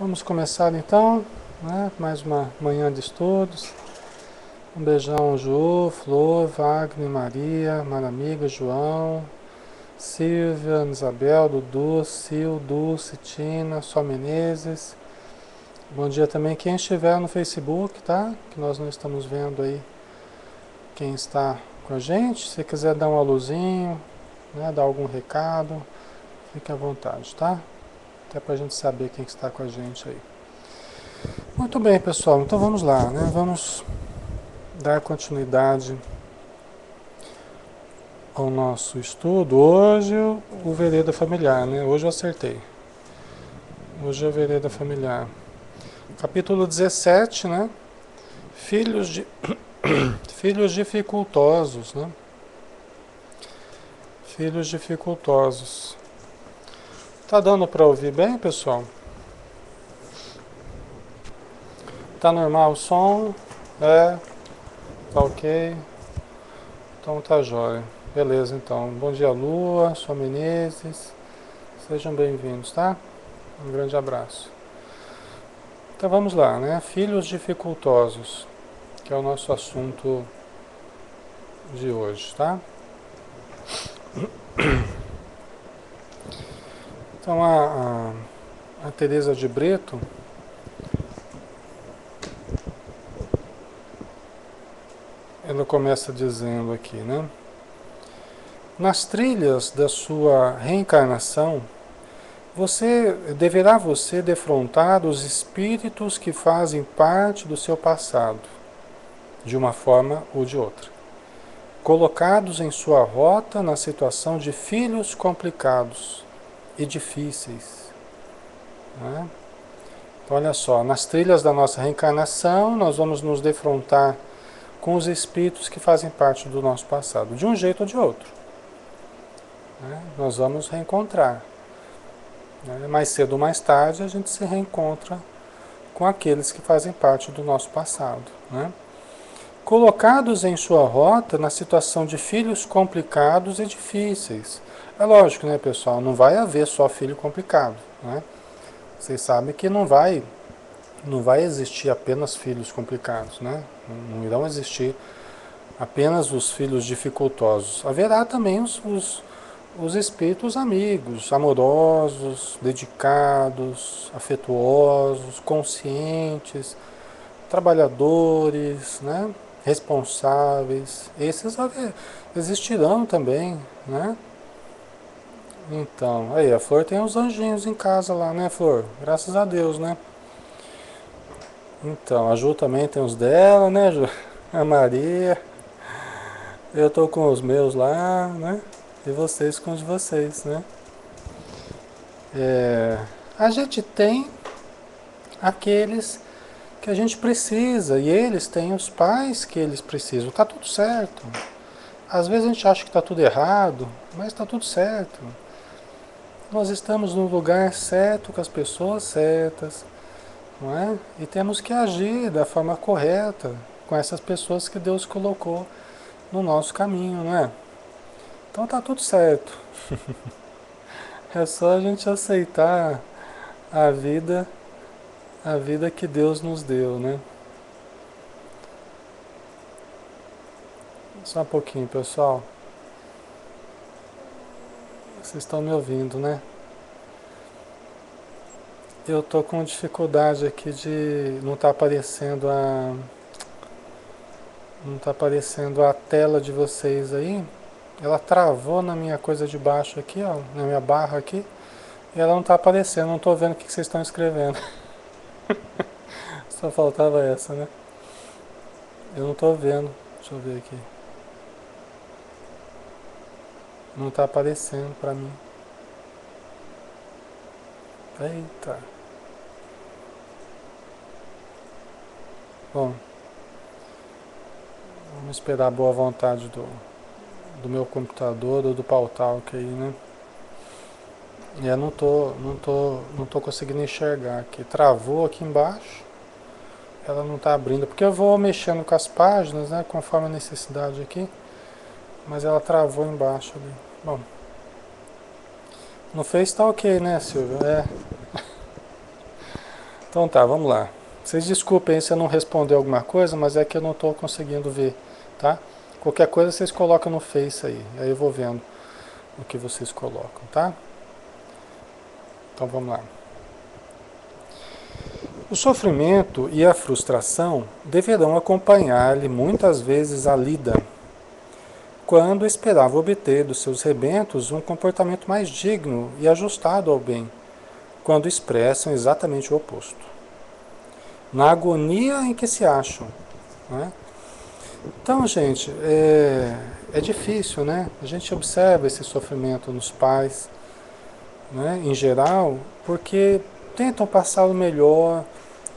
Vamos começar então, né? Mais uma manhã de estudos. Um beijão, Ju, Flor, Wagner, Maria, Maramiga, João, Silvia, Isabel, Dudu, Sil, Dulce, Tina, Só Menezes. Bom dia também quem estiver no Facebook, tá? Que nós não estamos vendo aí quem está com a gente. Se quiser dar um alôzinho, né? Dar algum recado, fique à vontade, tá? Até pra gente saber quem está com a gente aí. Muito bem, pessoal. Então vamos lá, né? Vamos dar continuidade ao nosso estudo. Hoje o Vereda Familiar, né? Hoje eu acertei. Hoje é o Vereda Familiar. Capítulo 17, né? Filhos de filhos dificultosos, né? Filhos dificultosos. Tá dando para ouvir bem, pessoal? Tá normal o som? É, tá ok. Então tá jóia. Beleza, então. Bom dia, Lua, Sua Menezes. Sejam bem-vindos, tá? Um grande abraço. Então vamos lá, né? Filhos dificultosos, que é o nosso assunto de hoje, tá? Então a Teresa de Brito, ela começa dizendo aqui, né? Nas trilhas da sua reencarnação, deverá defrontar os espíritos que fazem parte do seu passado, de uma forma ou de outra, colocados em sua rota na situação de filhos complicados e difíceis. Né? Então, olha só, nas trilhas da nossa reencarnação, nós vamos nos defrontar com os espíritos que fazem parte do nosso passado, de um jeito ou de outro. Né? Nós vamos reencontrar. Né? Mais cedo ou mais tarde, a gente se reencontra com aqueles que fazem parte do nosso passado. Né? Colocados em sua rota na situação de filhos complicados e difíceis. É lógico, né, pessoal? Não vai haver só filho complicado. Né? Vocês sabem que não vai existir apenas filhos complicados. Né? Não irão existir apenas os filhos dificultosos. Haverá também os espíritos amigos, amorosos, dedicados, afetuosos, conscientes, trabalhadores, né? Responsáveis. Esses existirão também, né? Então, aí a Flor tem os anjinhos em casa lá, né, Flor? Graças a Deus, né? Então, a Ju também tem os dela, né, Ju? A Maria. Eu tô com os meus lá, né? E vocês com os de vocês, né? A gente tem aqueles que a gente precisa e eles têm os pais que eles precisam. Tá tudo certo. Às vezes a gente acha que tá tudo errado, mas tá tudo certo. Nós estamos no lugar certo, com as pessoas certas, não é? E temos que agir da forma correta com essas pessoas que Deus colocou no nosso caminho, não é? Então tá tudo certo. É só a gente aceitar a vida, a vida que Deus nos deu, né? Só um pouquinho, pessoal. Vocês estão me ouvindo, né? Eu tô com dificuldade aqui de não tá aparecendo a tela de vocês aí. Ela travou na minha coisa de baixo aqui, ó, na minha barra aqui, e ela não tá aparecendo, não tô vendo o que vocês estão escrevendo. Só faltava essa, né? Eu não tô vendo. Deixa eu ver aqui. Não tá aparecendo pra mim. Eita. Bom, vamos esperar a boa vontade do meu computador ou do Pautalk aí, né? E eu não tô conseguindo enxergar aqui. Travou aqui embaixo. Ela não tá abrindo, porque eu vou mexendo com as páginas, né, conforme a necessidade aqui. Mas ela travou embaixo ali. Bom, no Face tá ok, né, Silvio? É. Então tá, vamos lá. Vocês desculpem se eu não responder alguma coisa, mas é que eu não estou conseguindo ver, tá? Qualquer coisa vocês colocam no Face aí eu vou vendo o que vocês colocam, tá? Então vamos lá. O sofrimento e a frustração deverão acompanhar-lhe muitas vezes a lida, quando esperava obter dos seus rebentos um comportamento mais digno e ajustado ao bem, quando expressam exatamente o oposto. Na agonia em que se acham. Né? Então, gente, é difícil, né? A gente observa esse sofrimento nos pais, né, em geral, porque tentam passar o melhor,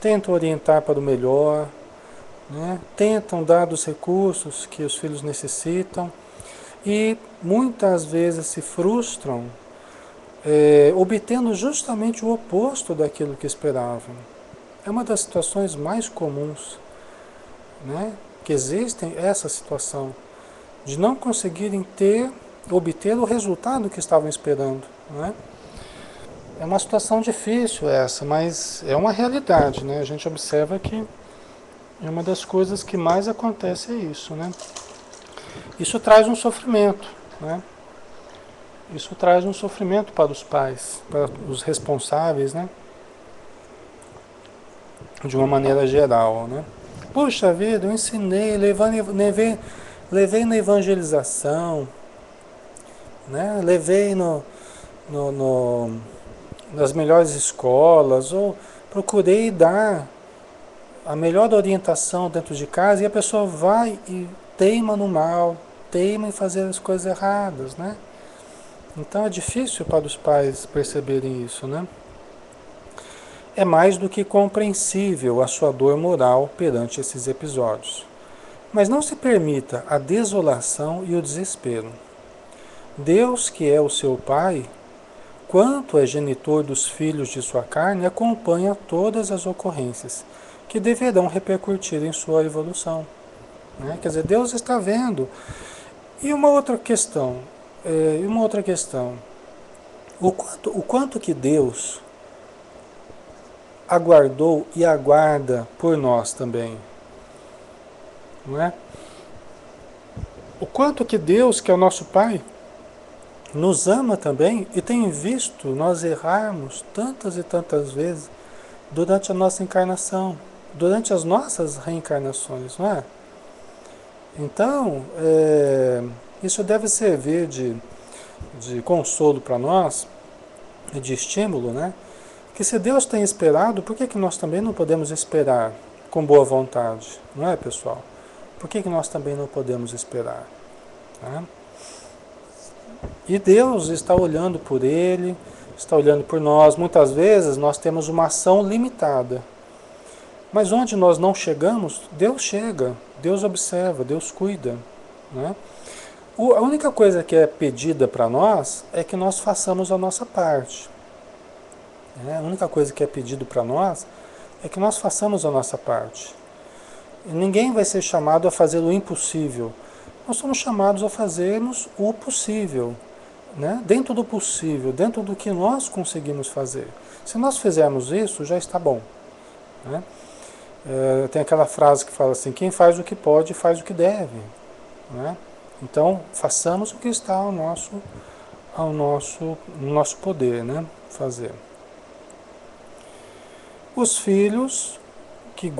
tentam orientar para o melhor, né, tentam dar os recursos que os filhos necessitam e muitas vezes se frustram, obtendo justamente o oposto daquilo que esperavam. É uma das situações mais comuns, né, que existem, essa situação de não conseguirem obter o resultado que estavam esperando. Né? É uma situação difícil essa, mas é uma realidade, né? A gente observa que é uma das coisas que mais acontece é isso, né? Isso traz um sofrimento, né? Isso traz um sofrimento para os pais, para os responsáveis, né? De uma maneira geral, né? Puxa vida, eu ensinei, levei na evangelização, né? Levei nas melhores escolas, ou procurei dar a melhor orientação dentro de casa e a pessoa vai e teima no mal, teima em fazer as coisas erradas, né? Então é difícil para os pais perceberem isso, né? É mais do que compreensível a sua dor moral perante esses episódios. Mas não se permita a desolação e o desespero. Deus, que é o seu Pai, quanto é genitor dos filhos de sua carne, acompanha todas as ocorrências que deverão repercutir em sua evolução. Né? Quer dizer, Deus está vendo. E uma outra questão, o quanto que Deus aguardou e aguarda por nós também. Não é? O quanto que Deus, que é o nosso Pai, nos ama também e tem visto nós errarmos tantas e tantas vezes durante a nossa encarnação, durante as nossas reencarnações, não é? Então, isso deve servir de consolo para nós, e de estímulo, né? Que se Deus tem esperado, por que nós também não podemos esperar com boa vontade? Não é, pessoal? Por que nós também não podemos esperar? Né? E Deus está olhando por ele, está olhando por nós. Muitas vezes nós temos uma ação limitada. Mas onde nós não chegamos, Deus chega, Deus observa, Deus cuida. Né? A única coisa que é pedida para nós é que nós façamos a nossa parte. A única coisa que é pedido para nós é que nós façamos a nossa parte. E ninguém vai ser chamado a fazer o impossível. Nós somos chamados a fazermos o possível. Né? Dentro do possível, dentro do que nós conseguimos fazer. Se nós fizermos isso, já está bom. Né? Tem aquela frase que fala assim, quem faz o que pode, faz o que deve. Né? Então, façamos o que está no nosso poder, né? Fazer. Os filhos que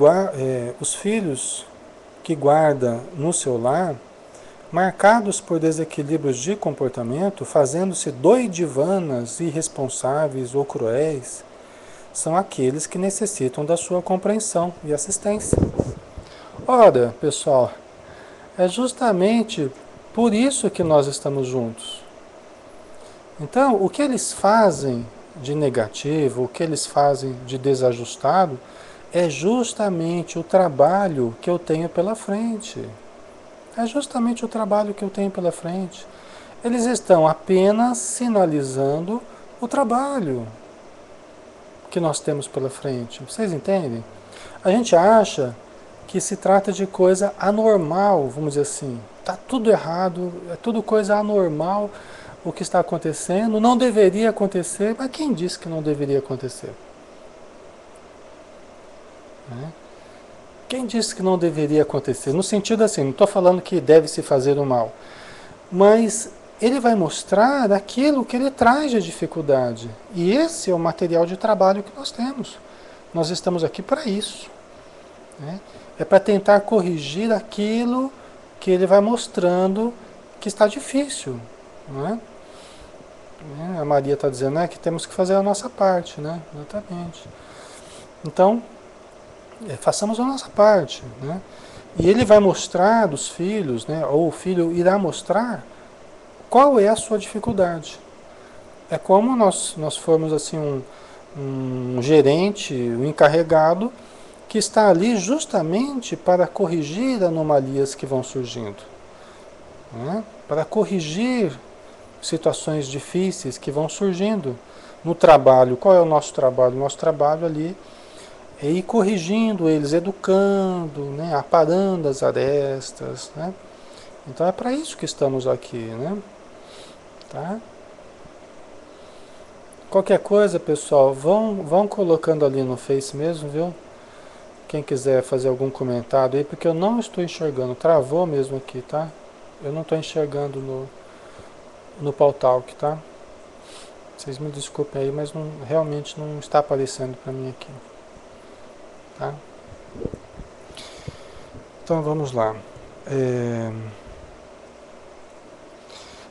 guarda no seu lar, marcados por desequilíbrios de comportamento, fazendo-se doidivanas, irresponsáveis ou cruéis, são aqueles que necessitam da sua compreensão e assistência. Ora, pessoal, é justamente por isso que nós estamos juntos. Então, o que eles fazem de negativo, o que eles fazem de desajustado, é justamente o trabalho que eu tenho pela frente. É justamente o trabalho que eu tenho pela frente. Eles estão apenas sinalizando o trabalho que nós temos pela frente. Vocês entendem? A gente acha que se trata de coisa anormal, vamos dizer assim. Está tudo errado, é tudo coisa anormal o que está acontecendo, não deveria acontecer, mas quem disse que não deveria acontecer? né? Quem disse que não deveria acontecer? No sentido assim, não estou falando que deve se fazer o mal, mas ele vai mostrar aquilo que ele traz de dificuldade. E esse é o material de trabalho que nós temos. Nós estamos aqui para isso, né? É para tentar corrigir aquilo que ele vai mostrando que está difícil, né? A Maria está dizendo, né, que temos que fazer a nossa parte, né? Exatamente. Então, façamos a nossa parte, né? E ele vai mostrar dos filhos, né, ou o filho irá mostrar qual é a sua dificuldade. É como nós formos assim um gerente, um encarregado, que está ali justamente para corrigir anomalias que vão surgindo, né? Para corrigir situações difíceis que vão surgindo no trabalho. Qual é o nosso trabalho? O nosso trabalho ali é ir corrigindo eles, educando, né? Aparando as arestas, né? Então é para isso que estamos aqui, né? Tá? Qualquer coisa, pessoal, vão colocando ali no Face mesmo, viu? Quem quiser fazer algum comentário aí, porque eu não estou enxergando, travou mesmo aqui, tá? Eu não estou enxergando no Pautalk, tá? Vocês me desculpem aí, mas realmente não está aparecendo para mim aqui, tá? Então vamos lá.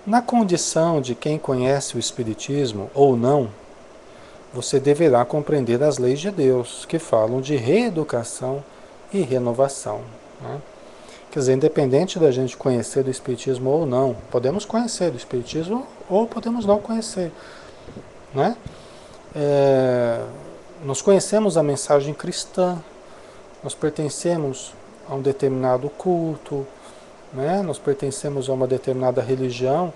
Na condição de quem conhece o Espiritismo ou não, você deverá compreender as leis de Deus, que falam de reeducação e renovação, né? Quer dizer, independente da gente conhecer o Espiritismo ou não, podemos conhecer o Espiritismo ou podemos não conhecer, né? Nós conhecemos a mensagem cristã, nós pertencemos a um determinado culto, né? Nós pertencemos a uma determinada religião,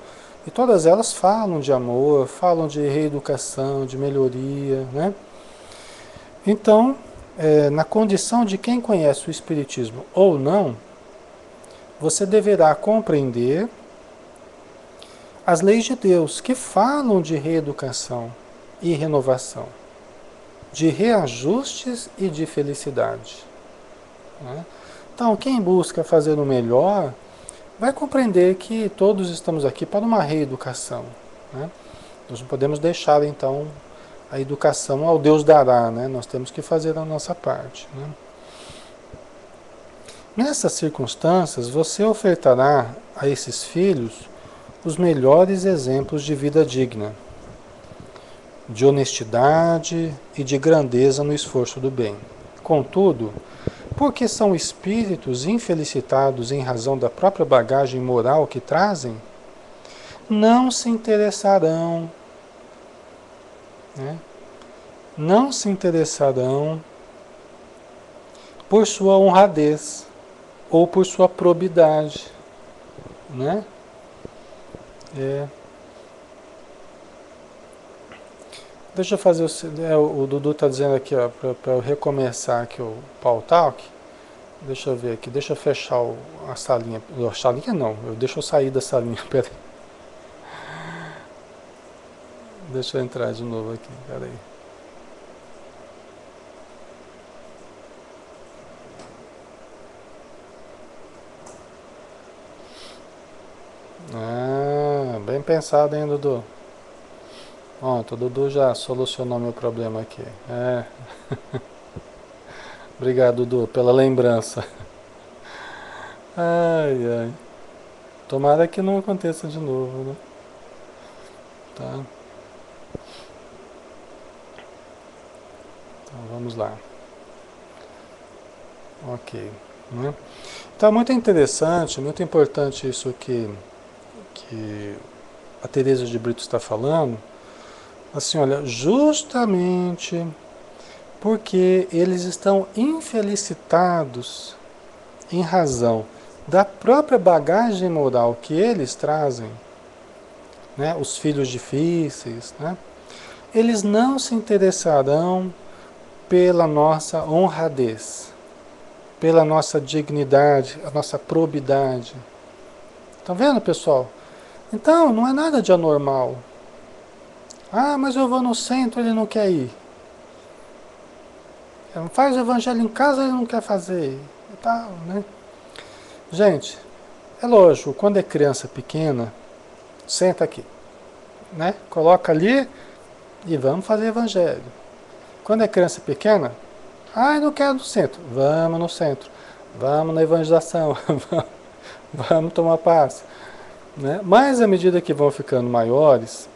e todas elas falam de amor, falam de reeducação, de melhoria, né? Então, na condição de quem conhece o Espiritismo ou não, você deverá compreender as leis de Deus que falam de reeducação e renovação, de reajustes e de felicidade, né? Então, quem busca fazer o melhor vai compreender que todos estamos aqui para uma reeducação, né? Nós não podemos deixar, então, a educação ao Deus dará, né? Nós temos que fazer a nossa parte, né? Nessas circunstâncias, você ofertará a esses filhos os melhores exemplos de vida digna, de honestidade e de grandeza no esforço do bem. Contudo, porque são espíritos infelicitados em razão da própria bagagem moral que trazem, não se interessarão, né? Não se interessarão por sua honradez ou por sua probidade, né? Deixa eu fazer o Dudu está dizendo aqui, ó, para eu recomeçar aqui o Pautalk. Deixa eu ver aqui, deixa eu fechar a salinha. A salinha não, deixa eu sair da salinha, peraí. Deixa eu entrar de novo aqui, peraí. Ah, bem pensado, hein, Dudu? Pronto, o Dudu já solucionou meu problema aqui. Obrigado, Dudu, pela lembrança. Ai, ai. Tomara que não aconteça de novo, né? Tá. Então vamos lá. Ok. Né? Então é muito interessante, muito importante isso que a Teresa de Brito está falando. Assim, olha, justamente porque eles estão infelicitados em razão da própria bagagem moral que eles trazem, né, os filhos difíceis, né, eles não se interessarão pela nossa honradez, pela nossa dignidade, a nossa probidade. Estão vendo, pessoal? Então, não é nada de anormal. Ah, mas eu vou no centro, ele não quer ir. Faz o evangelho em casa, ele não quer fazer. E tal, né? Gente, é lógico, quando é criança pequena, senta aqui, né? Coloca ali e vamos fazer evangelho. Quando é criança pequena, ai, não quero no centro. Vamos no centro. Vamos na evangelização. Vamos tomar passe. Né? Mas à medida que vão ficando maiores,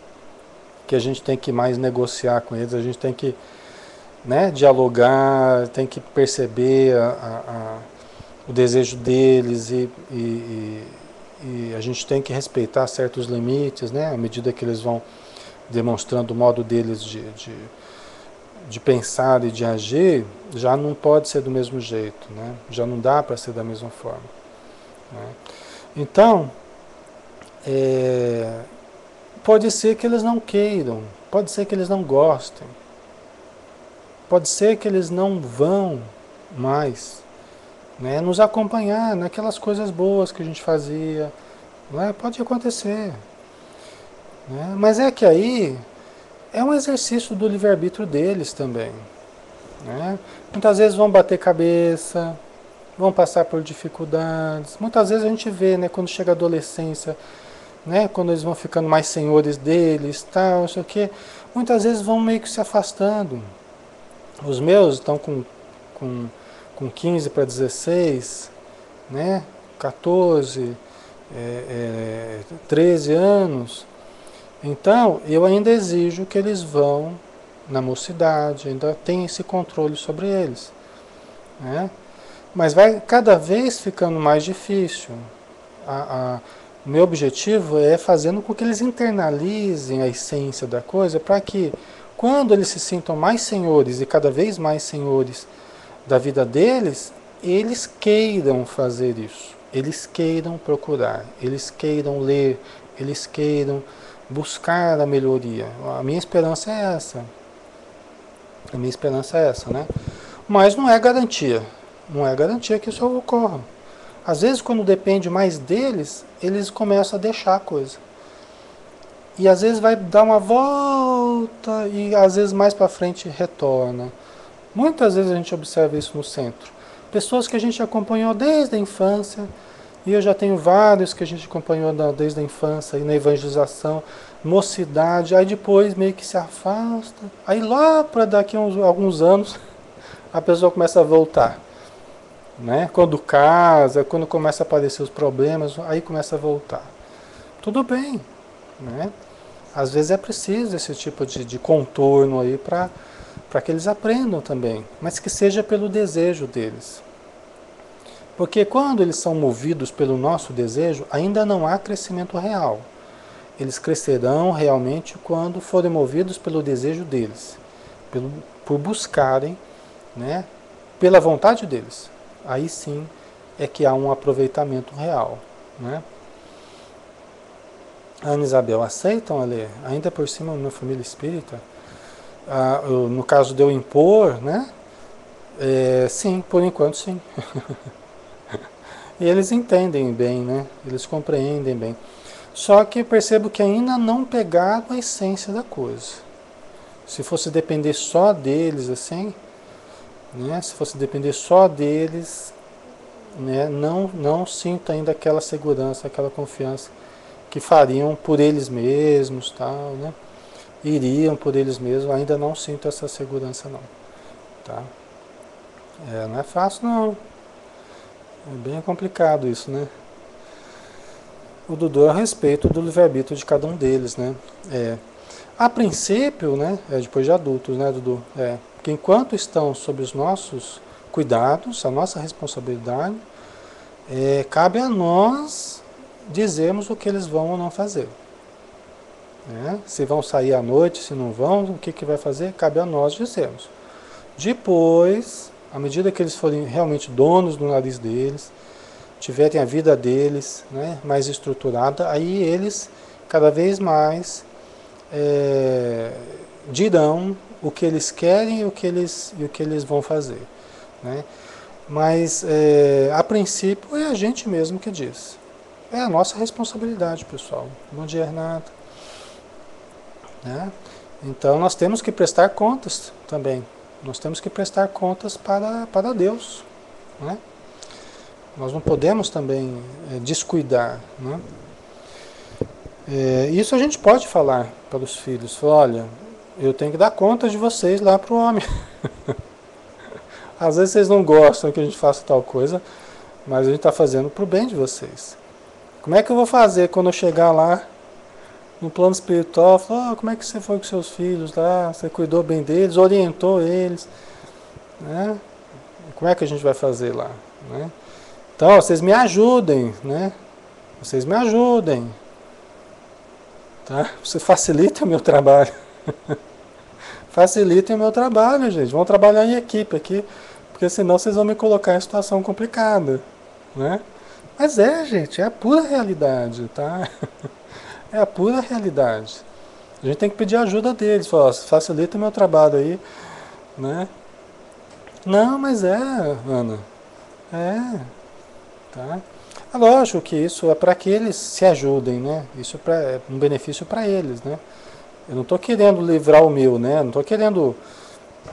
que a gente tem que mais negociar com eles, a gente tem que, né, dialogar, tem que perceber o desejo deles e a gente tem que respeitar certos limites, né, à medida que eles vão demonstrando o modo deles de pensar e de agir, já não pode ser do mesmo jeito, né? Já não dá para ser da mesma forma. Né? Então, pode ser que eles não queiram, pode ser que eles não gostem, pode ser que eles não vão mais, né, nos acompanhar naquelas coisas boas que a gente fazia, né? Pode acontecer. Né? Mas é que aí é um exercício do livre-arbítrio deles também. Né? Muitas vezes vão bater cabeça, vão passar por dificuldades. Muitas vezes a gente vê, né, quando chega a adolescência, né, quando eles vão ficando mais senhores deles, tal, não sei o quê, muitas vezes vão meio que se afastando. Os meus estão com, com 15 para 16, né, 14, 13 anos. Então, eu ainda exijo que eles vão na mocidade, ainda tem esse controle sobre eles. Né? Mas vai cada vez ficando mais difícil. O meu objetivo é fazendo com que eles internalizem a essência da coisa, para que quando eles se sintam mais senhores e cada vez mais senhores da vida deles, eles queiram fazer isso. Eles queiram procurar, eles queiram ler, eles queiram buscar a melhoria. A minha esperança é essa. A minha esperança é essa, né? Mas não é garantia. Não é garantia que isso ocorra. Às vezes, quando depende mais deles, eles começam a deixar a coisa. E às vezes vai dar uma volta e às vezes mais para frente retorna. Muitas vezes a gente observa isso no centro. Pessoas que a gente acompanhou desde a infância, e eu já tenho vários que a gente acompanhou desde a infância, e na evangelização, mocidade, aí depois meio que se afasta. Aí lá para daqui a alguns anos, a pessoa começa a voltar. Né? Quando casa, quando começa a aparecer os problemas, aí começa a voltar. Tudo bem. Né? Às vezes é preciso esse tipo de contorno aí para que eles aprendam também, mas que seja pelo desejo deles. Porque quando eles são movidos pelo nosso desejo, ainda não há crescimento real. Eles crescerão realmente quando forem movidos pelo desejo deles, por buscarem, né, pela vontade deles. Aí sim é que há um aproveitamento real. Né? A Ana Isabel, aceitam, Ale? Ainda por cima, na família espírita? No caso de eu impor, né? Sim, por enquanto sim. E eles entendem bem, né? Eles compreendem bem. Só que eu percebo que ainda não pegaram a essência da coisa. Se fosse depender só deles, assim, né? Se fosse depender só deles, né? Não sinto ainda aquela segurança, aquela confiança que fariam por eles mesmos, tal, né? Iriam por eles mesmos. Ainda não sinto essa segurança, não. Tá? Não é fácil, não. É bem complicado isso, né? O Dudu é a respeito do livre-arbítrio de cada um deles, né? A princípio, né? Depois de adultos, né, Dudu? Que enquanto estão sob os nossos cuidados, a nossa responsabilidade, cabe a nós dizermos o que eles vão ou não fazer. Né? Se vão sair à noite, se não vão, o que vai fazer? Cabe a nós dizermos. Depois, à medida que eles forem realmente donos do nariz deles, tiverem a vida deles, né, mais estruturada, aí eles cada vez mais dirão o que eles querem e o que eles vão fazer. Né? Mas a princípio é a gente mesmo que diz. É a nossa responsabilidade, pessoal. Bom dia, Renata. Né? Então nós temos que prestar contas também. Nós temos que prestar contas para Deus, né? Nós não podemos também descuidar, né? Isso a gente pode falar para os filhos. Falar, olha, eu tenho que dar conta de vocês lá para o homem. Às vezes vocês não gostam que a gente faça tal coisa, mas a gente está fazendo para o bem de vocês. Como é que eu vou fazer quando eu chegar lá no plano espiritual? Falar, como é que você foi com seus filhos lá? Você cuidou bem deles, orientou eles, né? Como é que a gente vai fazer lá, né? Então, vocês me ajudem, né? Vocês me ajudem, tá? Você facilita o meu trabalho. Facilitem o meu trabalho, gente. Vamos trabalhar em equipe aqui, porque senão vocês vão me colocar em situação complicada, né? Mas gente, é a pura realidade, tá? É a pura realidade. A gente tem que pedir ajuda deles, falar, facilita o meu trabalho aí, né? Não, mas Ana, tá? É lógico que isso é para que eles se ajudem, né? Isso é um benefício para eles, né? Eu não estou querendo livrar o meu, né? Não estou querendo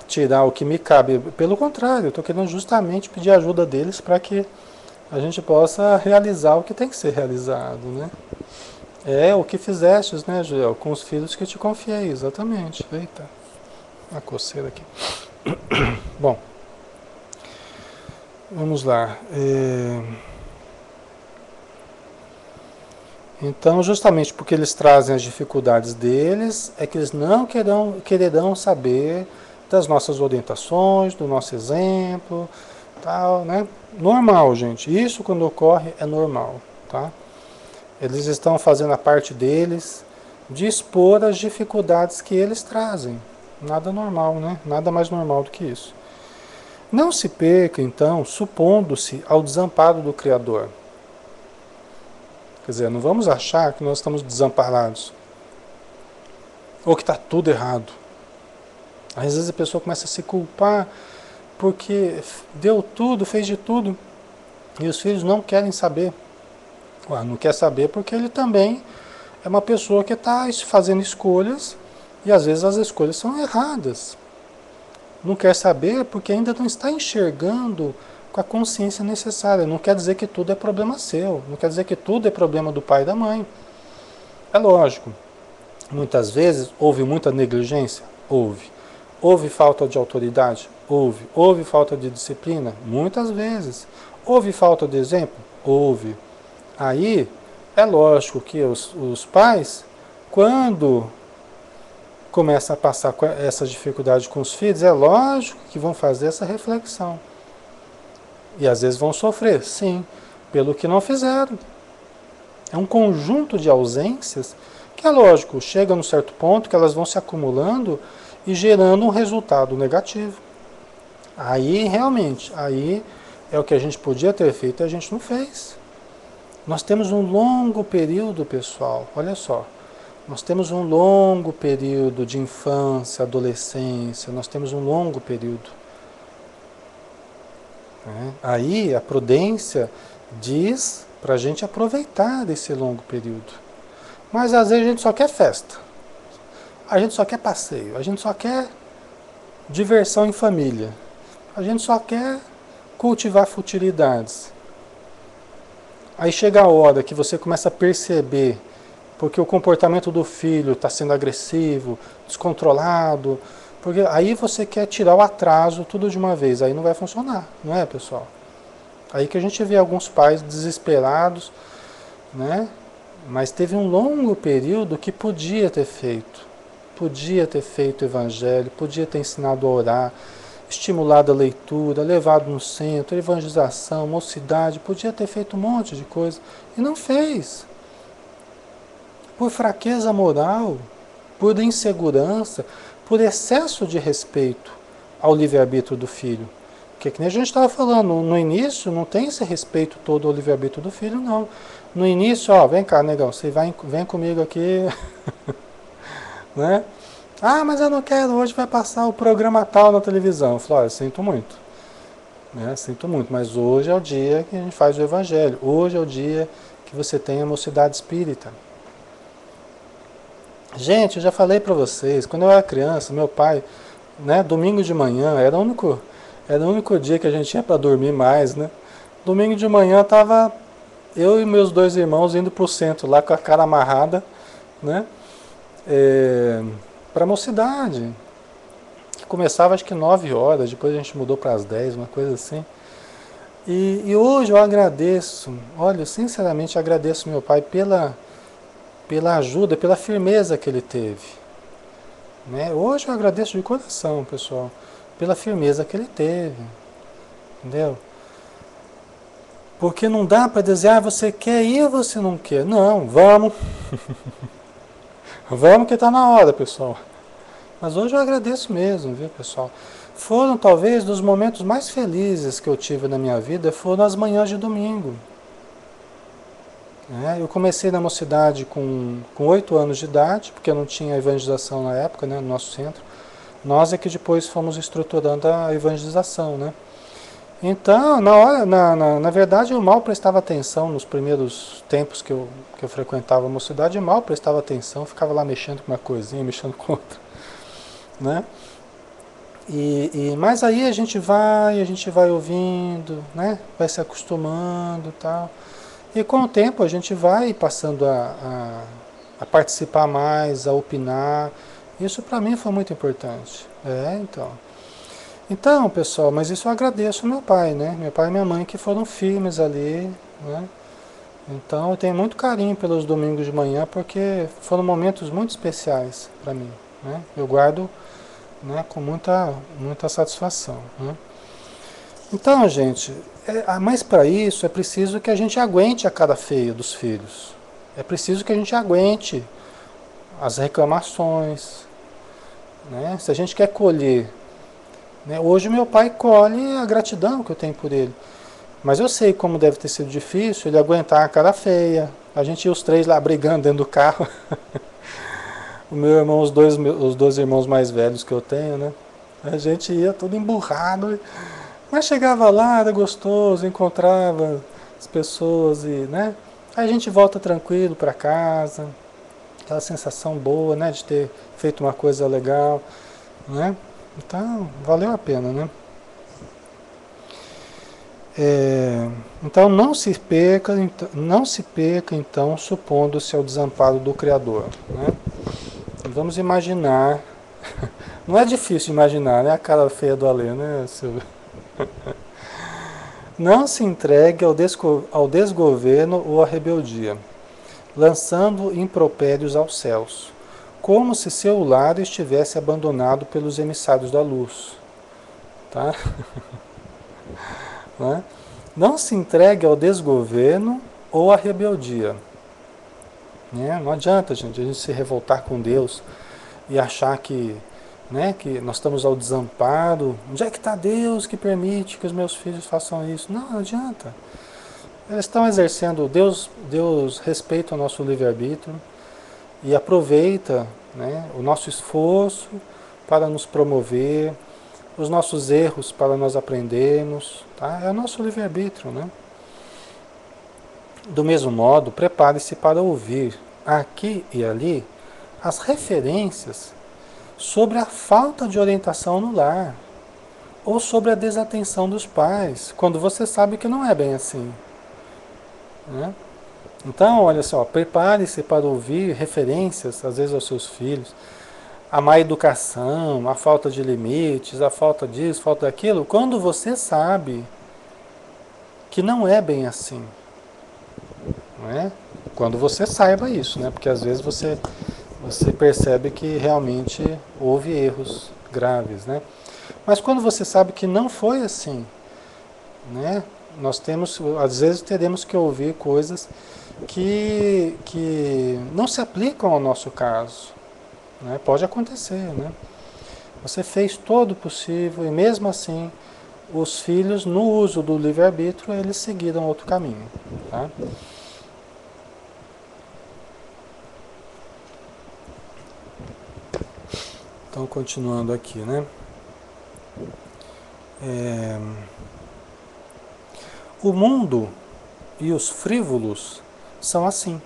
tirar o que me cabe. Pelo contrário, eu estou querendo justamente pedir ajuda deles para que a gente possa realizar o que tem que ser realizado, né? É o que fizestes, né, Joel? Com os filhos que te confiei, exatamente. Eita, uma coceira aqui. Bom, vamos lá. Então, justamente porque eles trazem as dificuldades deles, é que eles não quererão saber das nossas orientações, do nosso exemplo, tal, né? Normal, gente. Isso quando ocorre é normal, tá? Eles estão fazendo a parte deles de expor as dificuldades que eles trazem. Nada normal, né? Nada mais normal do que isso. Não se perca, então, supondo-se ao desamparo do Criador. Quer dizer, não vamos achar que nós estamos desamparados. Ou que está tudo errado. Às vezes a pessoa começa a se culpar porque deu tudo, fez de tudo. E os filhos não querem saber. Não quer saber porque ele também é uma pessoa que está fazendo escolhas e às vezes as escolhas são erradas. Não quer saber porque ainda não está enxergando com a consciência necessária. Não quer dizer que tudo é problema seu. Não quer dizer que tudo é problema do pai e da mãe. É lógico. Muitas vezes houve muita negligência? Houve. Houve falta de autoridade? Houve. Houve falta de disciplina? Muitas vezes. Houve falta de exemplo? Houve. Aí, é lógico que os pais, quando começam a passar essa dificuldade com os filhos, é lógico que vão fazer essa reflexão. E às vezes vão sofrer, sim, pelo que não fizeram. É um conjunto de ausências que, é lógico, chega num certo ponto que elas vão se acumulando e gerando um resultado negativo. Aí, realmente, aí é o que a gente podia ter feito e a gente não fez. Nós temos um longo período, pessoal, olha só. Nós temos um longo período de infância, adolescência, nós temos um longo período. Aí a prudência diz para a gente aproveitar desse longo período. Mas às vezes a gente só quer festa, a gente só quer passeio, a gente só quer diversão em família, a gente só quer cultivar futilidades. Aí chega a hora que você começa a perceber, porque o comportamento do filho está sendo agressivo, descontrolado, porque aí você quer tirar o atraso tudo de uma vez, aí não vai funcionar, não é, pessoal? Aí que a gente vê alguns pais desesperados, né? Mas teve um longo período que podia ter feito o evangelho, podia ter ensinado a orar, estimulado a leitura, levado no centro, evangelização, mocidade, podia ter feito um monte de coisa e não fez. Por fraqueza moral, por insegurança, por excesso de respeito ao livre-arbítrio do filho. Porque que nem a gente estava falando, no início não tem esse respeito todo ao livre-arbítrio do filho, não. No início, vem cá, negão, você vem comigo aqui, né? Mas eu não quero, hoje vai passar o programa tal na televisão. Eu falo, sinto muito. Sinto muito, mas hoje é o dia que a gente faz o evangelho. Hoje é o dia que você tem a mocidade espírita. Gente, eu já falei para vocês, quando eu era criança, meu pai né? Domingo de manhã era o único dia que a gente tinha para dormir mais, né? Domingo de manhã tava eu e meus dois irmãos indo pro centro lá com a cara amarrada, né? É, para a mocidade, que começava acho que 9 horas, depois a gente mudou para as 10, uma coisa assim. E hoje eu agradeço, olha, sinceramente agradeço meu pai pela ajuda, pela firmeza que ele teve. Né? Hoje eu agradeço de coração, pessoal, pela firmeza que ele teve. Entendeu? Porque não dá para dizer, ah, você quer ir ou você não quer. Não, vamos. Vamos que está na hora, pessoal. Mas hoje eu agradeço mesmo, viu, pessoal? Foram talvez dos momentos mais felizes que eu tive na minha vida, foram as manhãs de domingo. Eu comecei na mocidade com 8 anos de idade, porque não tinha evangelização na época, né, no nosso centro. Nós é que depois fomos estruturando a evangelização, né? Então, na verdade, eu mal prestava atenção nos primeiros tempos que eu frequentava a mocidade, eu mal prestava atenção, ficava lá mexendo com uma coisinha, mexendo com outra, né? Mas aí a gente vai ouvindo, né? Vai se acostumando e tal. E com o tempo a gente vai passando a participar mais, a opinar. Isso para mim foi muito importante. Então. Então, pessoal, mas isso eu agradeço ao meu pai, né? Meu pai e minha mãe que foram firmes ali, né? Então eu tenho muito carinho pelos domingos de manhã porque foram momentos muito especiais para mim, né? Eu guardo, né, com muita satisfação, né? Então, gente, mas para isso é preciso que a gente aguente a cara feia dos filhos. É preciso que a gente aguente as reclamações, né? Se a gente quer colher, né? Hoje meu pai colhe a gratidão que eu tenho por ele. Mas eu sei como deve ter sido difícil ele aguentar a cara feia. A gente ia os três lá brigando dentro do carro. O meu irmão, os dois irmãos mais velhos que eu tenho, né? A gente ia todo emburrado. Mas chegava lá, era gostoso, encontrava as pessoas e, né? Aí a gente volta tranquilo para casa. Aquela sensação boa, né? De ter feito uma coisa legal, né? Então, valeu a pena, né? Então não se perca então supondo-se ao desamparo do Criador, né? Vamos imaginar, não é difícil imaginar, né? A cara feia do Alê, né, Silvio? Não se entregue ao desgoverno ou à rebeldia, lançando impropérios aos céus, como se seu lar estivesse abandonado pelos emissários da luz, tá? Né? Não se entregue ao desgoverno ou à rebeldia. Né? Não adianta, gente, a gente se revoltar com Deus e achar que, né, que nós estamos ao desamparo. Onde é que está Deus que permite que os meus filhos façam isso? Não, não adianta. Eles estão exercendo, Deus respeita o nosso livre-arbítrio e aproveita, né, o nosso esforço para nos promover, os nossos erros para nós aprendermos, tá? É o nosso livre-arbítrio, né? Do mesmo modo, prepare-se para ouvir, aqui e ali, as referências sobre a falta de orientação no lar, ou sobre a desatenção dos pais, quando você sabe que não é bem assim, né? Então, olha só, prepare-se para ouvir referências, às vezes aos seus filhos, a má educação, a falta de limites, a falta disso, falta daquilo, quando você sabe que não é bem assim, não é? Quando você saiba isso, né? Porque às vezes você percebe que realmente houve erros graves, né? Mas quando você sabe que não foi assim, né? Às vezes teremos que ouvir coisas que não se aplicam ao nosso caso, né? Pode acontecer, né? Você fez todo o possível e mesmo assim os filhos, no uso do livre-arbítrio, eles seguiram outro caminho, tá? Então, continuando aqui, né? O mundo e os frívolos são assim.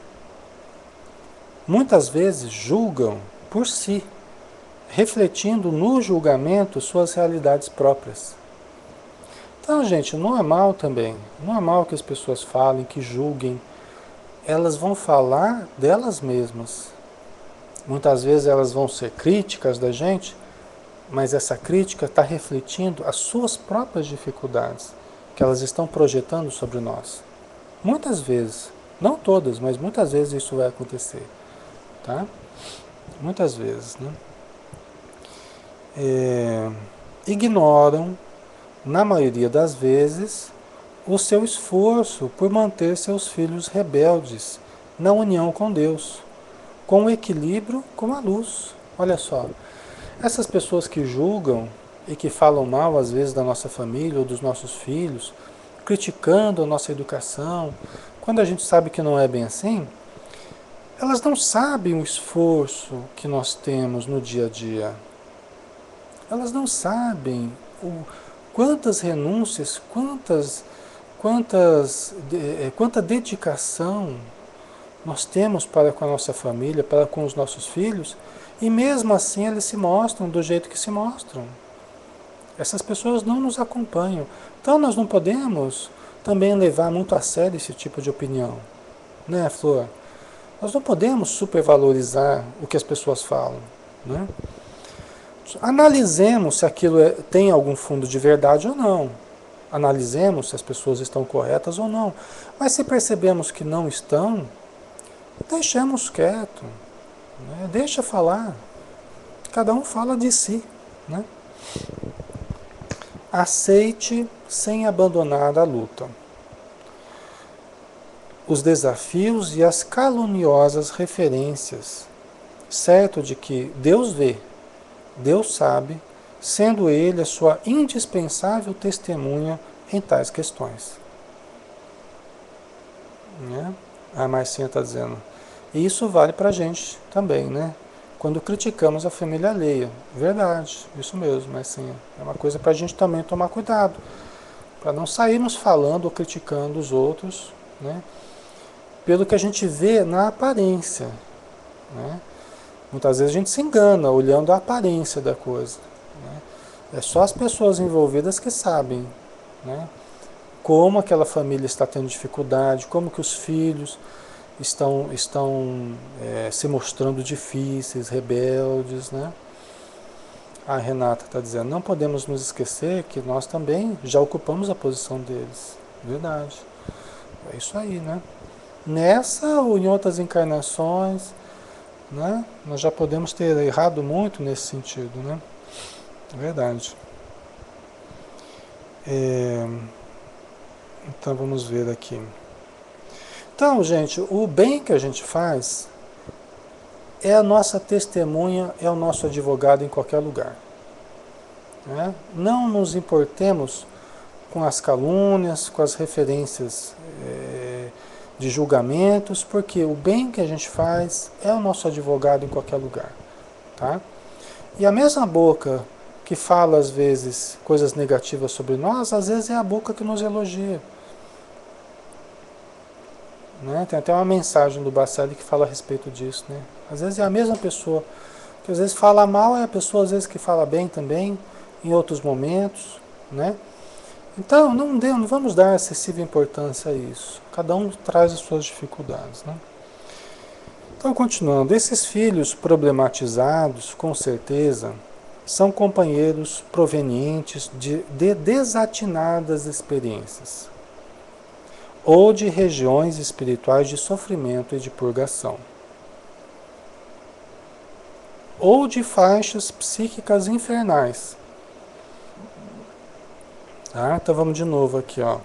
Muitas vezes julgam por si, refletindo no julgamento suas realidades próprias. Então, gente, normal também, normal que as pessoas falem, que julguem, elas vão falar delas mesmas. Muitas vezes elas vão ser críticas da gente, mas essa crítica está refletindo as suas próprias dificuldades, que elas estão projetando sobre nós. Muitas vezes, não todas, mas muitas vezes isso vai acontecer, tá? Muitas vezes, né? Ignoram, na maioria das vezes, o seu esforço por manter seus filhos rebeldes na união com Deus, com o equilíbrio com a luz. Olha só, essas pessoas que julgam e que falam mal às vezes da nossa família ou dos nossos filhos, criticando a nossa educação, quando a gente sabe que não é bem assim, elas não sabem o esforço que nós temos no dia a dia. Elas não sabem quantas renúncias, quanta dedicação nós temos para com a nossa família, para com os nossos filhos, e mesmo assim eles se mostram do jeito que se mostram. Essas pessoas não nos acompanham. Então nós não podemos também levar muito a sério esse tipo de opinião, né, Flor? Nós não podemos supervalorizar o que as pessoas falam, né? Analisemos se aquilo tem algum fundo de verdade ou não. Analisemos se as pessoas estão corretas ou não. Mas se percebemos que não estão, deixemos quieto, né? Deixa falar. Cada um fala de si, né? Aceite sem abandonar a luta os desafios e as caluniosas referências, certo de que Deus vê, Deus sabe, sendo Ele a sua indispensável testemunha em tais questões. Né? A Marcinha está dizendo. E isso vale para a gente também, né? Quando criticamos a família alheia. Verdade, isso mesmo, Marcinha. É uma coisa para a gente também tomar cuidado. Para não sairmos falando ou criticando os outros, né? Pelo que a gente vê na aparência, né? Muitas vezes a gente se engana olhando a aparência da coisa, né? É só as pessoas envolvidas que sabem, né? Como aquela família está tendo dificuldade, como que os filhos estão se mostrando difíceis, rebeldes, né? A Renata está dizendo, não podemos nos esquecer que nós também já ocupamos a posição deles. Verdade. É isso aí, né? Nessa ou em outras encarnações, né? Nós já podemos ter errado muito nesse sentido, né? Verdade. Então vamos ver aqui. Então, gente, o bem que a gente faz é a nossa testemunha, é o nosso advogado em qualquer lugar. Né? Não nos importemos com as calúnias, com as referências de julgamentos, porque o bem que a gente faz é o nosso advogado em qualquer lugar. Tá? E a mesma boca que fala às vezes coisas negativas sobre nós, às vezes é a boca que nos elogia. Né? Tem até uma mensagem do Bacelli que fala a respeito disso. Né? Às vezes é a mesma pessoa, que às vezes fala mal, é a pessoa às vezes que fala bem também, em outros momentos. Né? Então não vamos dar excessiva importância a isso. Cada um traz as suas dificuldades. Né? Então, continuando, esses filhos problematizados, com certeza, são companheiros provenientes de desatinadas experiências ou de regiões espirituais de sofrimento e de purgação, ou de faixas psíquicas infernais. Tá? Então vamos de novo aqui, ó.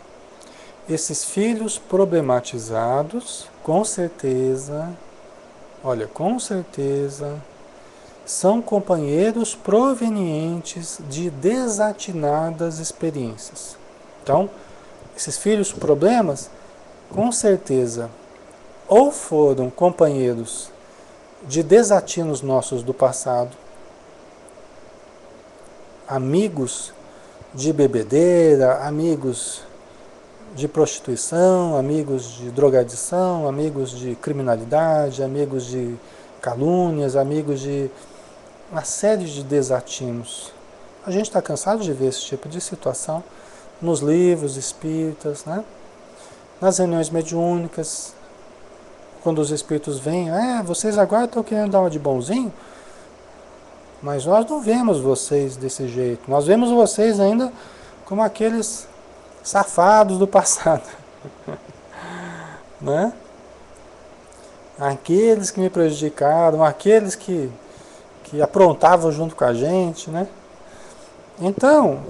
Esses filhos problematizados, com certeza, olha, com certeza, são companheiros provenientes de desatinadas experiências. Então, esses filhos problemas, com certeza, ou foram companheiros de desatinos nossos do passado, amigos de bebedeira, amigos de prostituição, amigos de drogadição, amigos de criminalidade, amigos de calúnias, amigos de uma série de desatinos. A gente está cansado de ver esse tipo de situação nos livros espíritas, né? Nas reuniões mediúnicas, quando os espíritos vêm, vocês agora estão querendo dar uma de bonzinho, mas nós não vemos vocês desse jeito. Nós vemos vocês ainda como aqueles safados do passado, né? Aqueles que me prejudicaram, aqueles que aprontavam junto com a gente, né? Então,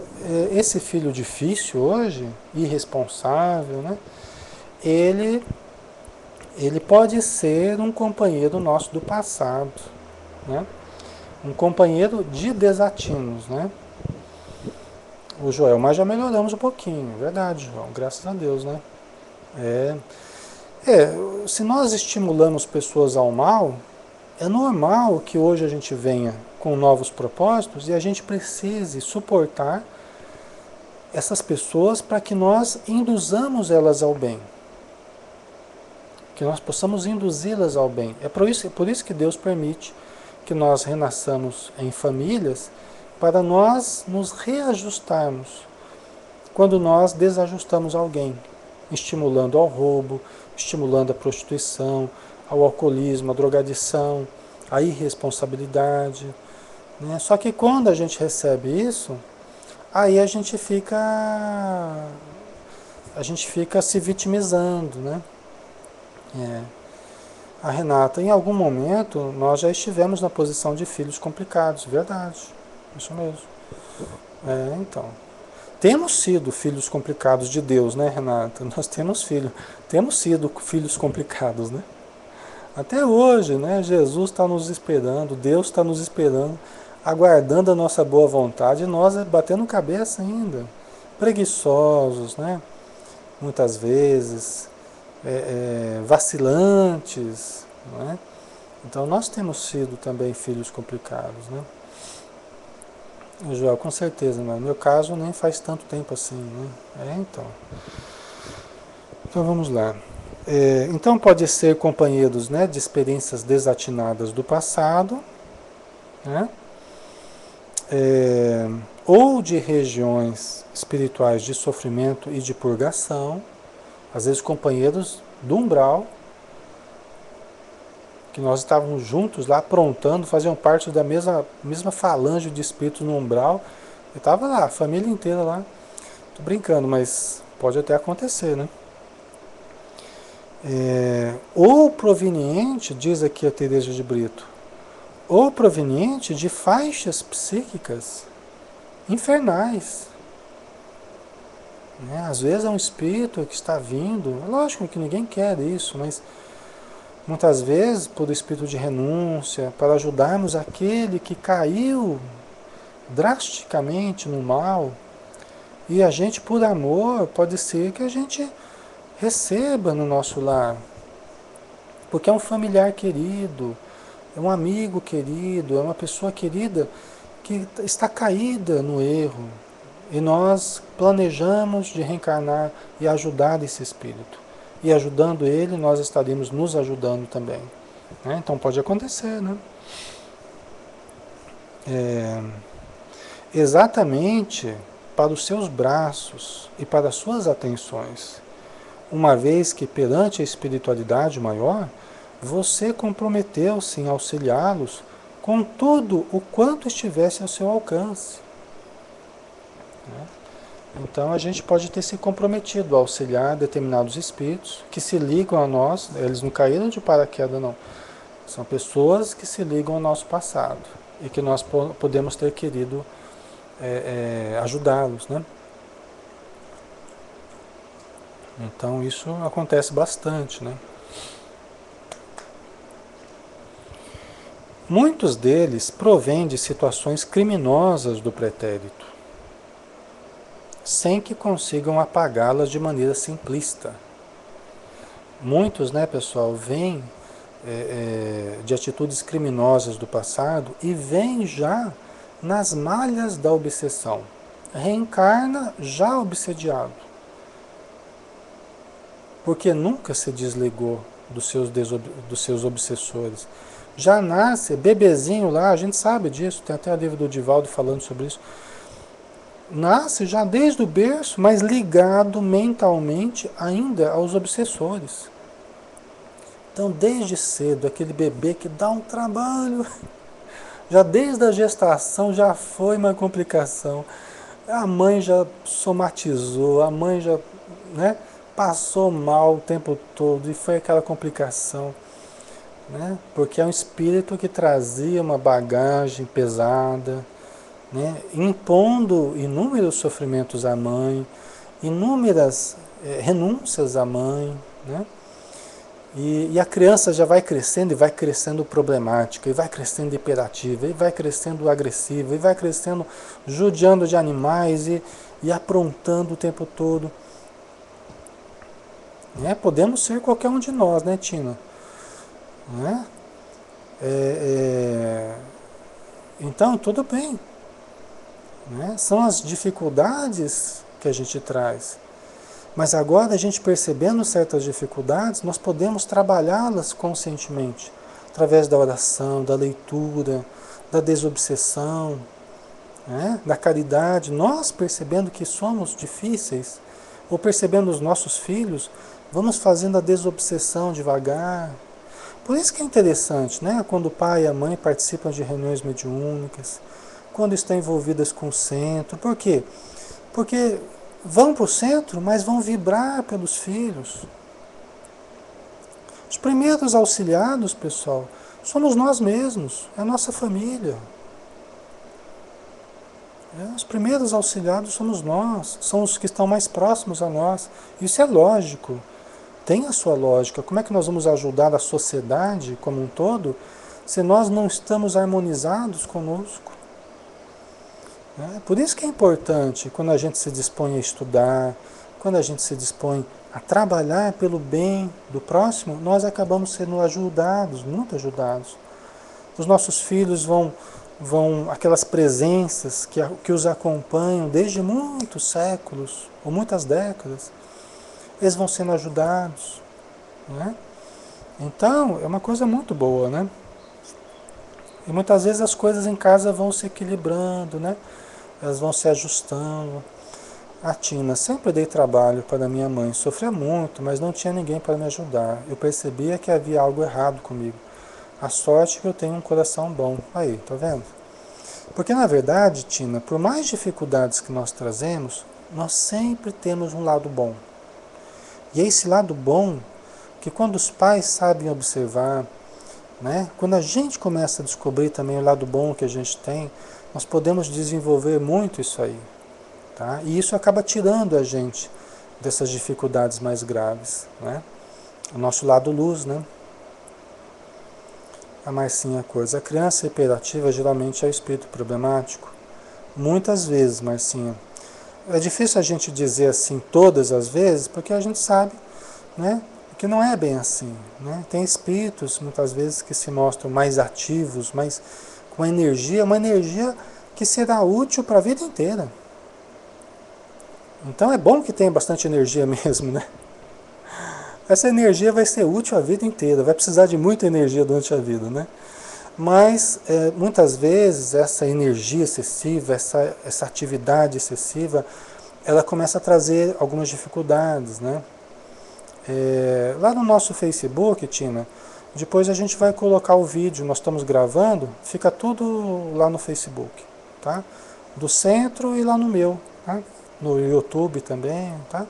esse filho difícil hoje, irresponsável, né? Ele pode ser um companheiro nosso do passado, né? Um companheiro de desatinos, né? O Joel, mas já melhoramos um pouquinho, verdade, João, graças a Deus, né? É, se nós estimulamos pessoas ao mal, é normal que hoje a gente venha com novos propósitos e a gente precise suportar essas pessoas para que nós induzamos elas ao bem. Que nós possamos induzi-las ao bem. É por isso que Deus permite que nós renasçamos em famílias para nós nos reajustarmos quando nós desajustamos alguém, estimulando ao roubo, estimulando a prostituição, ao alcoolismo, à drogadição, à irresponsabilidade, né? Só que quando a gente recebe isso, aí a gente fica se vitimizando, né? A Renata, em algum momento nós já estivemos na posição de filhos complicados, verdade, isso mesmo. Então, temos sido filhos complicados de Deus, né, Renata? Nós temos sido filhos complicados, né? Até hoje, né? Jesus está nos esperando, Deus está nos esperando, aguardando a nossa boa vontade e nós batendo cabeça ainda, preguiçosos, né? Muitas vezes, vacilantes, né? Então nós temos sido também filhos complicados, né? Joel, com certeza, mas no meu caso nem faz tanto tempo assim, né? Então vamos lá. Então pode ser companheiros, né, de experiências desatinadas do passado, né? Ou de regiões espirituais de sofrimento e de purgação, às vezes companheiros do umbral, que nós estávamos juntos lá aprontando, faziam parte da mesma falange de espíritos no umbral. Eu estava lá, a família inteira lá. Tô brincando, mas pode até acontecer, né? Ou proveniente, diz aqui a Teresa de Brito, ou proveniente de faixas psíquicas infernais. Né? Às vezes é um espírito que está vindo, é lógico que ninguém quer isso, mas muitas vezes por espírito de renúncia, para ajudarmos aquele que caiu drasticamente no mal, e a gente, por amor, pode ser que a gente receba no nosso lar, porque é um familiar querido, é um amigo querido, é uma pessoa querida que está caída no erro, e nós planejamos de reencarnar e ajudar esse espírito. E ajudando ele, nós estaremos nos ajudando também. Né? Então pode acontecer, né? Exatamente para os seus braços e para as suas atenções. Uma vez que perante a espiritualidade maior, você comprometeu-se em auxiliá-los com tudo o quanto estivesse ao seu alcance. Né? Então a gente pode ter se comprometido a auxiliar determinados espíritos que se ligam a nós, eles não caíram de paraquedas não, são pessoas que se ligam ao nosso passado e que nós podemos ter querido ajudá-los, né? Então isso acontece bastante, né? Muitos deles provêm de situações criminosas do pretérito, sem que consigam apagá-las de maneira simplista. Muitos, né, pessoal, vêm de atitudes criminosas do passado e vêm já nas malhas da obsessão. Reencarna já obsediado, porque nunca se desligou dos seus obsessores, já nasce bebezinho lá, a gente sabe disso, tem até o livro do Divaldo falando sobre isso. Nasce já desde o berço, mas ligado mentalmente ainda aos obsessores. Então, desde cedo, aquele bebê que dá um trabalho, já desde a gestação já foi uma complicação. A mãe já somatizou, a mãe já, né, passou mal o tempo todo e foi aquela complicação, né? Porque é um espírito que trazia uma bagagem pesada, né, impondo inúmeros sofrimentos à mãe, inúmeras renúncias à mãe, né? E a criança já vai crescendo e vai crescendo problemática, e vai crescendo hiperativa, e vai crescendo agressiva, e vai crescendo judiando de animais e aprontando o tempo todo. Né? Podemos ser qualquer um de nós, né, Tina? Né? É, é, então, tudo bem. Né? São as dificuldades que a gente traz. Mas agora, a gente percebendo certas dificuldades, nós podemos trabalhá-las conscientemente, através da oração, da leitura, da desobsessão, né? Da caridade. Nós percebendo que somos difíceis, ou percebendo os nossos filhos, vamos fazendo a desobsessão devagar. Por isso que é interessante, né? Quando o pai e a mãe participam de reuniões mediúnicas, quando estão envolvidas com o centro. Por quê? Porque vão para o centro, mas vão vibrar pelos filhos. Os primeiros auxiliados, pessoal, somos nós mesmos, é a nossa família. Os primeiros auxiliados somos nós, são os que estão mais próximos a nós. Isso é lógico, tem a sua lógica. Como é que nós vamos ajudar a sociedade como um todo se nós não estamos harmonizados conosco? Por isso que é importante, quando a gente se dispõe a estudar, quando a gente se dispõe a trabalhar pelo bem do próximo, nós acabamos sendo ajudados, muito ajudados. Os nossos filhos vão aquelas presenças que os acompanham desde muitos séculos, ou muitas décadas, eles vão sendo ajudados. Né? Então, é uma coisa muito boa, né? E muitas vezes as coisas em casa vão se equilibrando, né? Elas vão se ajustando. A Tina, sempre dei trabalho para minha mãe, sofria muito, mas não tinha ninguém para me ajudar. Eu percebia que havia algo errado comigo. A sorte é que eu tenho um coração bom. Aí, tá vendo? Porque na verdade, Tina, por mais dificuldades que nós trazemos, nós sempre temos um lado bom. E é esse lado bom que quando os pais sabem observar, né, quando a gente começa a descobrir também o lado bom que a gente tem, nós podemos desenvolver muito isso aí. Tá? E isso acaba tirando a gente dessas dificuldades mais graves. Né? O nosso lado luz, né? A Marcinha Coisa. A criança hiperativa geralmente é o espírito problemático. Muitas vezes, Marcinha. É difícil a gente dizer assim todas as vezes, porque a gente sabe, né, que não é bem assim. Né? Tem espíritos, muitas vezes, que se mostram mais ativos, mais com uma energia que será útil para a vida inteira. Então é bom que tenha bastante energia mesmo, né? Essa energia vai ser útil a vida inteira, vai precisar de muita energia durante a vida, né? Mas muitas vezes essa energia excessiva, essa atividade excessiva, ela começa a trazer algumas dificuldades, né? Lá no nosso Facebook, Tina, depois a gente vai colocar o vídeo, nós estamos gravando, fica tudo lá no Facebook, tá? Do centro e lá no meu, tá? No YouTube também, tá?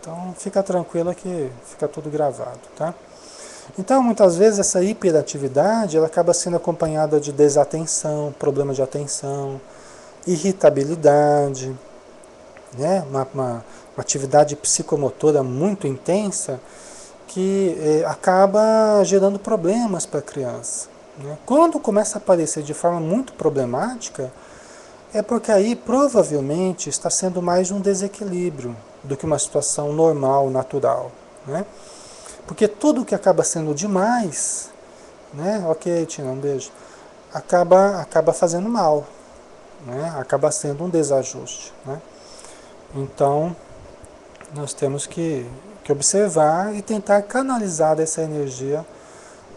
Então fica tranquila que fica tudo gravado, tá? Então muitas vezes essa hiperatividade ela acaba sendo acompanhada de desatenção, problema de atenção, irritabilidade, né? Uma atividade psicomotora muito intensa que acaba gerando problemas para a criança. Né? Quando começa a aparecer de forma muito problemática, é porque aí provavelmente está sendo mais um desequilíbrio do que uma situação normal, natural. Né? Porque tudo que acaba sendo demais, né? Ok, Tina, um beijo, acaba fazendo mal. Né? Acaba sendo um desajuste. Né? Então, nós temos que observar e tentar canalizar essa energia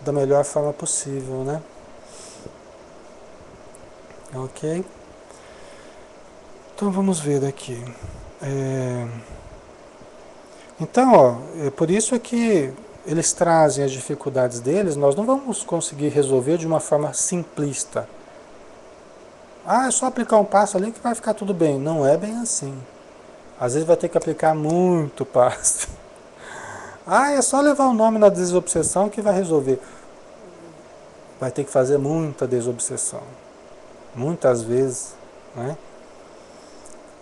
da melhor forma possível, né? Ok? Então vamos ver aqui. É... Então, ó, é por isso é que eles trazem as dificuldades deles, nós não vamos conseguir resolver de uma forma simplista. Ah, é só aplicar um passo ali que vai ficar tudo bem. Não é bem assim. Às vezes vai ter que aplicar muito passo. Ah, é só levar o nome na desobsessão que vai resolver. Vai ter que fazer muita desobsessão. Muitas vezes, né?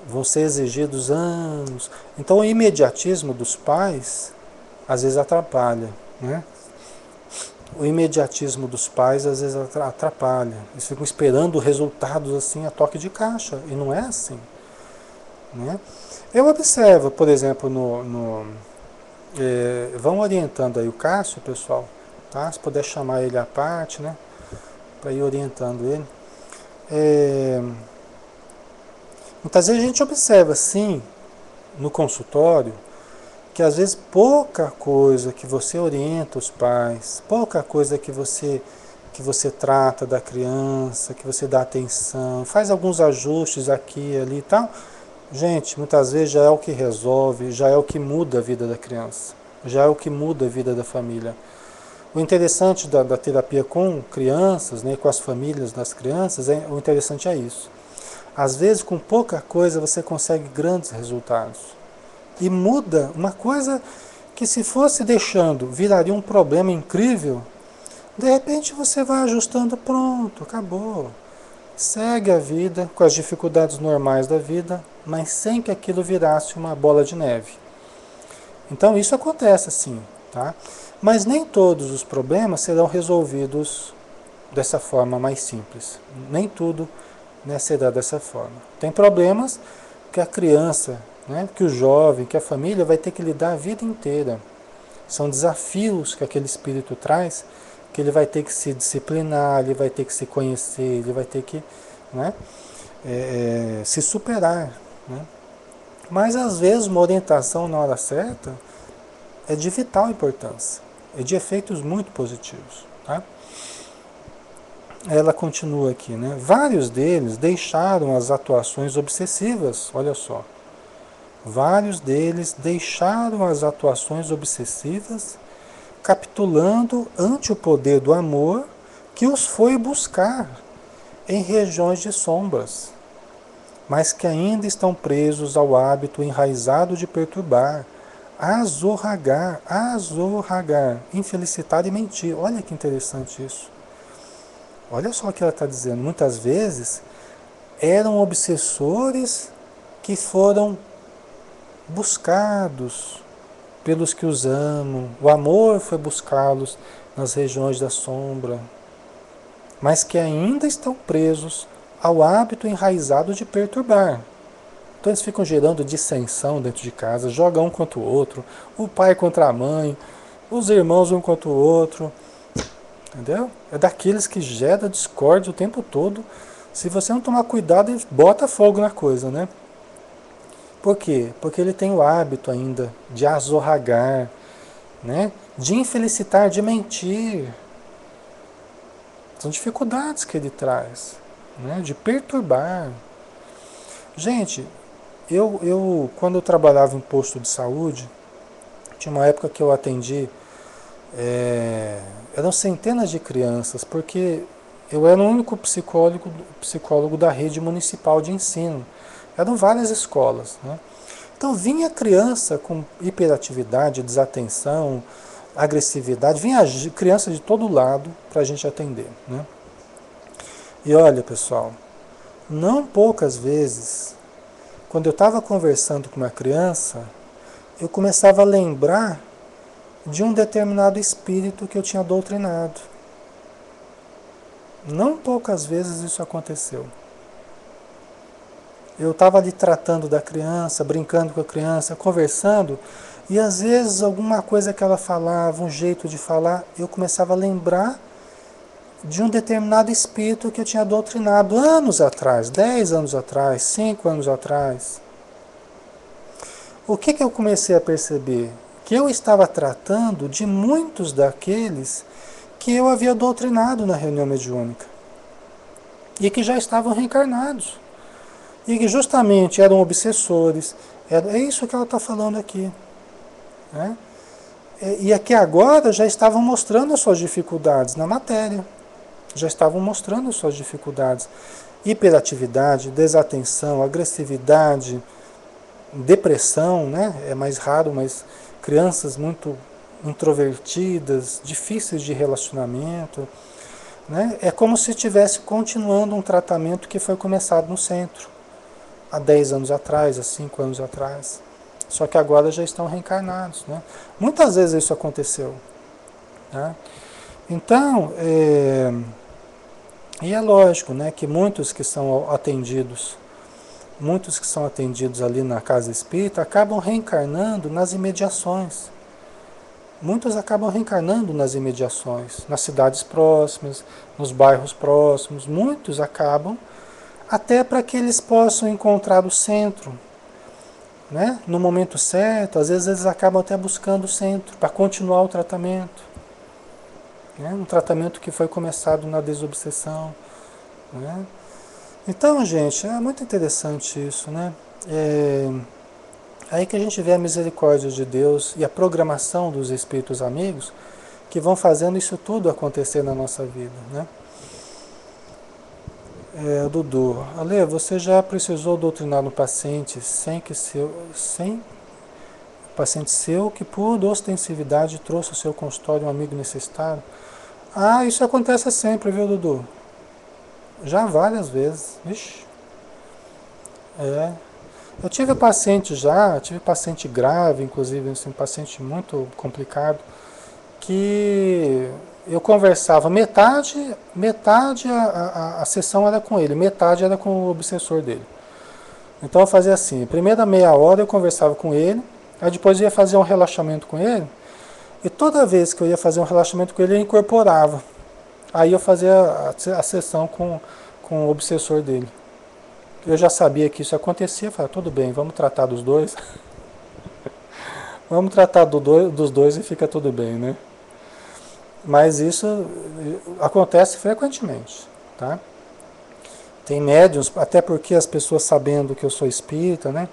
Vão ser exigidos anos. Então o imediatismo dos pais às vezes atrapalha, né? O imediatismo dos pais às vezes atrapalha. Eles ficam esperando resultados assim a toque de caixa. E não é assim, né? Eu observo, por exemplo, vão orientando aí o Cássio, pessoal, tá? Se puder chamar ele à parte, né? Para ir orientando ele. Muitas vezes a gente observa, sim, no consultório, que às vezes pouca coisa que você orienta os pais, pouca coisa que você trata da criança, que você dá atenção, faz alguns ajustes aqui e ali e tal, gente, muitas vezes já é o que resolve, já é o que muda a vida da criança, já é o que muda a vida da família. O interessante da terapia com crianças, né, com as famílias das crianças, o interessante é isso. Às vezes, com pouca coisa, você consegue grandes resultados. E muda uma coisa que, se fosse deixando, viraria um problema incrível. De repente, você vai ajustando, pronto, acabou. Segue a vida com as dificuldades normais da vida, mas sem que aquilo virasse uma bola de neve. Então, isso acontece assim, tá? Mas nem todos os problemas serão resolvidos dessa forma mais simples. Nem tudo, né, será dessa forma. Tem problemas que a criança, né, que o jovem, que a família vai ter que lidar a vida inteira. São desafios que aquele espírito traz, que ele vai ter que se disciplinar, ele vai ter que se conhecer, ele vai ter que, né, se superar. Né? Mas às vezes uma orientação na hora certa é de vital importância, é de efeitos muito positivos. Tá? Ela continua aqui, né? Vários deles deixaram as atuações obsessivas, olha só. Vários deles deixaram as atuações obsessivas, capitulando ante o poder do amor que os foi buscar em regiões de sombras, mas que ainda estão presos ao hábito enraizado de perturbar, azorragar, infelicitar e mentir. Olha que interessante isso. Olha só o que ela está dizendo. Muitas vezes eram obsessores que foram buscados pelos que os amam. O amor foi buscá-los nas regiões da sombra, mas que ainda estão presos ao hábito enraizado de perturbar. Então eles ficam gerando dissensão dentro de casa, jogam um contra o outro, o pai contra a mãe, os irmãos um contra o outro. Entendeu? É daqueles que gera discórdia o tempo todo. Se você não tomar cuidado, ele bota fogo na coisa, né? Por quê? Porque ele tem o hábito ainda de azorragar, né? De infelicitar, de mentir. São dificuldades que ele traz, né? De perturbar. Gente, quando eu trabalhava em posto de saúde, tinha uma época que eu atendi, eram centenas de crianças, porque eu era o único psicólogo da rede municipal de ensino. Eram várias escolas, né? Então vinha criança com hiperatividade, desatenção, agressividade, vinha criança de todo lado para a gente atender, né? E olha, pessoal, não poucas vezes, quando eu estava conversando com uma criança, eu começava a lembrar de um determinado espírito que eu tinha doutrinado. Não poucas vezes isso aconteceu. Eu estava ali tratando da criança, brincando com a criança, conversando, e às vezes alguma coisa que ela falava, um jeito de falar, eu começava a lembrar de um determinado espírito que eu tinha doutrinado anos atrás, 10 anos atrás, 5 anos atrás. O que eu comecei a perceber? Que eu estava tratando de muitos daqueles que eu havia doutrinado na reunião mediúnica e que já estavam reencarnados e que justamente eram obsessores. É isso que ela está falando aqui, né? E aqui agora já estavam mostrando as suas dificuldades na matéria, já estavam mostrando as suas dificuldades. Hiperatividade, desatenção, agressividade, depressão, né? É mais raro, mas crianças muito introvertidas, difíceis de relacionamento, né? É como se estivesse continuando um tratamento que foi começado no centro, há 10 anos atrás, há 5 anos atrás. Só que agora já estão reencarnados, né? Muitas vezes isso aconteceu, né? Então, e é lógico, né, que muitos que são atendidos ali na casa espírita acabam reencarnando nas imediações. Muitos acabam reencarnando nas imediações, nas cidades próximas, nos bairros próximos. Muitos acabam até para que eles possam encontrar o centro, né? No momento certo. Às vezes eles acabam até buscando o centro para continuar o tratamento, né? Um tratamento que foi começado na desobsessão, né? Então, gente, é muito interessante isso, né? Aí que a gente vê a misericórdia de Deus e a programação dos espíritos amigos que vão fazendo isso tudo acontecer na nossa vida, né? Dudu, Ale, você já precisou doutrinar um paciente sem paciente seu que por ostensividade trouxe ao seu consultório um amigo necessitado? Ah, isso acontece sempre, viu, Dudu? Já várias vezes. Vixe. Eu tive paciente grave, inclusive, assim, um paciente muito complicado, que eu conversava, metade a sessão era com ele, metade era com o obsessor dele. Então eu fazia assim, primeira meia hora eu conversava com ele, aí depois eu ia fazer um relaxamento com ele, e toda vez que eu ia fazer um relaxamento com ele, eu incorporava. Aí eu fazia a sessão com o obsessor dele. Eu já sabia que isso acontecia, falei, tudo bem, vamos tratar dos dois. Vamos tratar dos dois e fica tudo bem, né? Mas isso acontece frequentemente, tá? Tem médiuns, até porque as pessoas sabendo que eu sou espírita, né?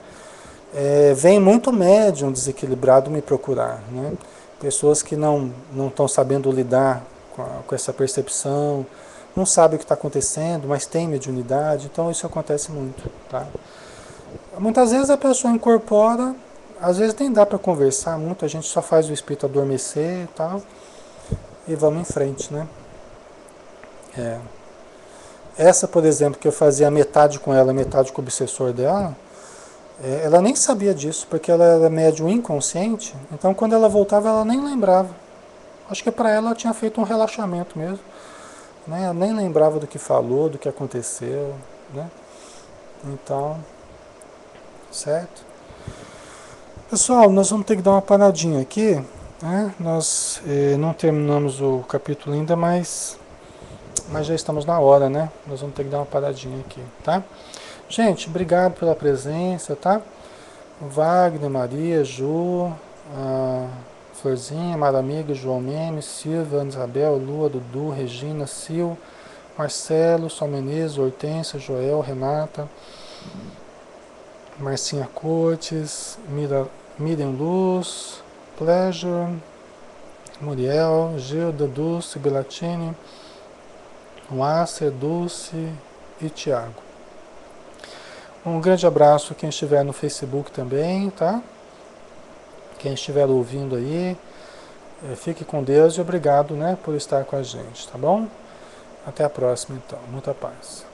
Vem muito médium desequilibrado me procurar, né? Pessoas que não estão sabendo lidar com essa percepção, não sabem o que está acontecendo, mas tem mediunidade, então isso acontece muito, tá? Muitas vezes a pessoa incorpora, às vezes nem dá para conversar muito, a gente só faz o espírito adormecer e tal, e vamos em frente, né? Essa, por exemplo, que eu fazia metade com ela, metade com o obsessor dela, ela nem sabia disso, porque ela era médium inconsciente, então quando ela voltava ela nem lembrava. Acho que para ela tinha feito um relaxamento mesmo, né? Ela nem lembrava do que falou, do que aconteceu, né? Então, certo? Pessoal, nós vamos ter que dar uma paradinha aqui, né? Nós não terminamos o capítulo ainda, mas já estamos na hora, né? Nós vamos ter que dar uma paradinha aqui, tá? Gente, obrigado pela presença, tá? Wagner, Maria, Ju, Florzinha, Mara Amiga, João Meme, Silvia, Ana Isabel, Lua, Dudu, Regina, Sil, Marcelo, Sol Menezes, Hortência, Joel, Renata, Marcinha Cortes, Miriam Luz, Pleasure, Muriel, Gilda, Dulce, Belatini, Márcia, Dulce e Tiago. Um grande abraço a quem estiver no Facebook também, tá? Quem estiver ouvindo aí, fique com Deus e obrigado, né, por estar com a gente, tá bom? Até a próxima, então. Muita paz.